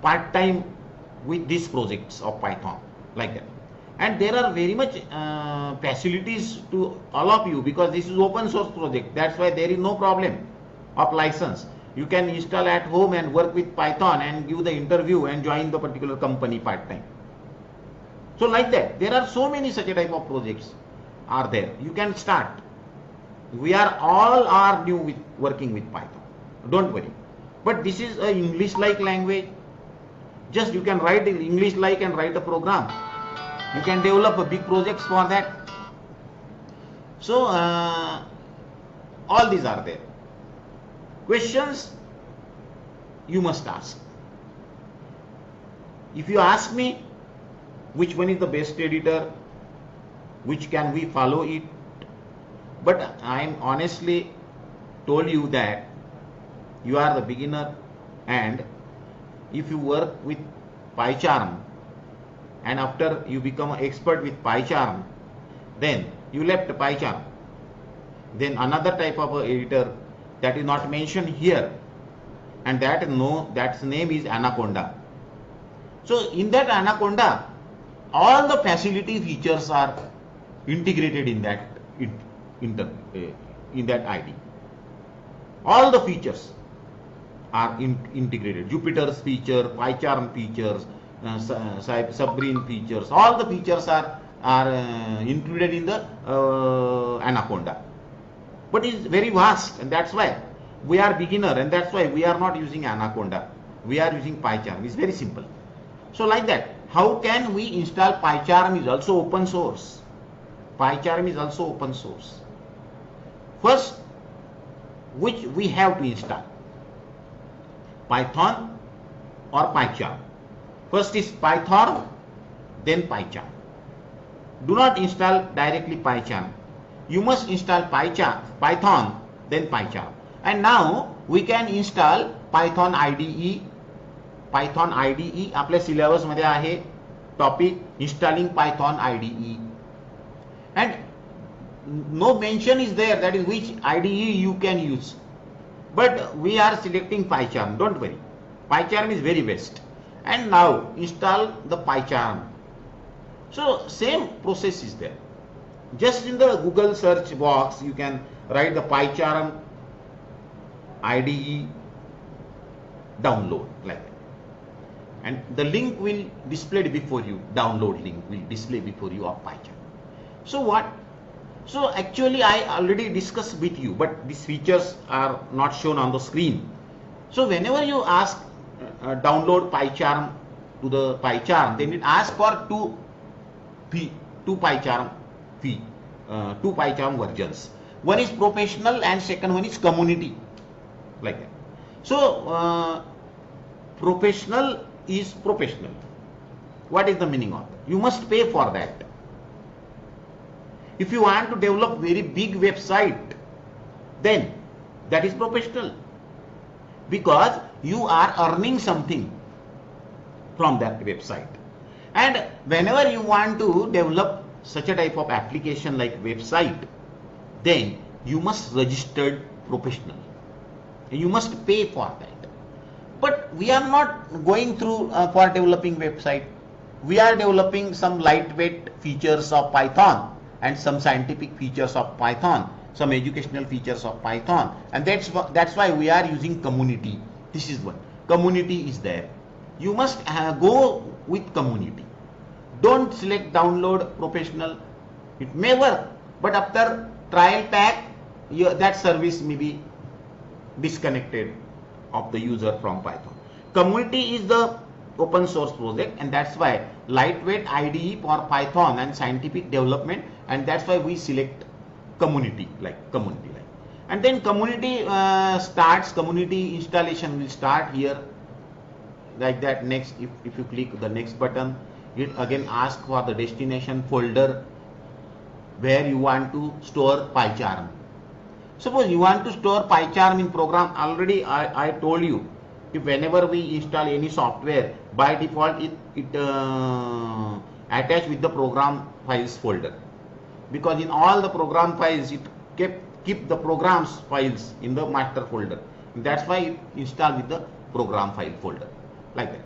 part-time with these projects of Python, like that. And there are very much facilities to all of you, because this is open source project. That's why there is no problem of license. You can install at home and work with Python and give the interview and join the particular company part-time. So like that, there are so many such a type of projects are there. You can start. We are all new with working with Python. Don't worry. But this is a English-like language. Just you can write in English-like and write a program. You can develop a big projects for that. So all these are there. Questions you must ask. If you ask me which one is the best editor, which can we follow it, but I am honestly told you that you are the beginner, and if you work with PyCharm and after you become an expert with PyCharm, then you left PyCharm, then another type of editor that is not mentioned here, and that's name is Anaconda. So in that Anaconda, all the facility features are integrated in that in that ID. All the features are integrated. Jupyter's feature, PyCharm features, Submarine features, all the features are included in the Anaconda. But it's very vast, and that's why we are beginner, and that's why we are not using Anaconda. We are using PyCharm. It's very simple. So like that, how can we install PyCharm is also open source. PyCharm is also open source. First, which we have to install? Python or PyCharm? First is Python, then PyCharm. Do not install directly PyCharm. You must install Python, then PyCharm. And now we can install Python IDE. Python IDE आपल्या syllabus मध्ये आहे topic installing Python IDE. And no mention is there that is which IDE you can use. But we are selecting PyCharm. Don't worry. PyCharm is very best. And now install the PyCharm. So same process is there. Just in the Google search box you can write the PyCharm IDE download, like that. And the link will display before you. Download link will display before you of PyCharm. So what? So actually I already discussed with you, but these features are not shown on the screen. So whenever you ask download PyCharm to the PyCharm, then it asks for two PyCharm versions. One is professional and second one is community, like that. So professional is professional. What is the meaning of that? You must pay for that. If you want to develop very big website, then that is professional, because you are earning something from that website. And whenever you want to develop such a type of application like website, then you must register professional. You must pay for that. But we are not going through for developing website. We are developing some lightweight features of Python and some scientific features of Python, some educational features of Python, and that's why we are using community. This is one. Community is there. You must go with community. Don't select download professional. It may work, but after trial pack, that service may be disconnected of the user from Python. Community is the open source project, and that's why lightweight IDE for Python and scientific development, and that's why we select community like. And then community starts, community installation will start here, like that. Next, if you click the next button, it again asks for the destination folder where you want to store PyCharm. Suppose you want to store PyCharm in program, already I told you, if whenever we install any software, by default it attach with the program files folder, because in all the program files it keep the programs files in the master folder. That's why it install with the program file folder, like that.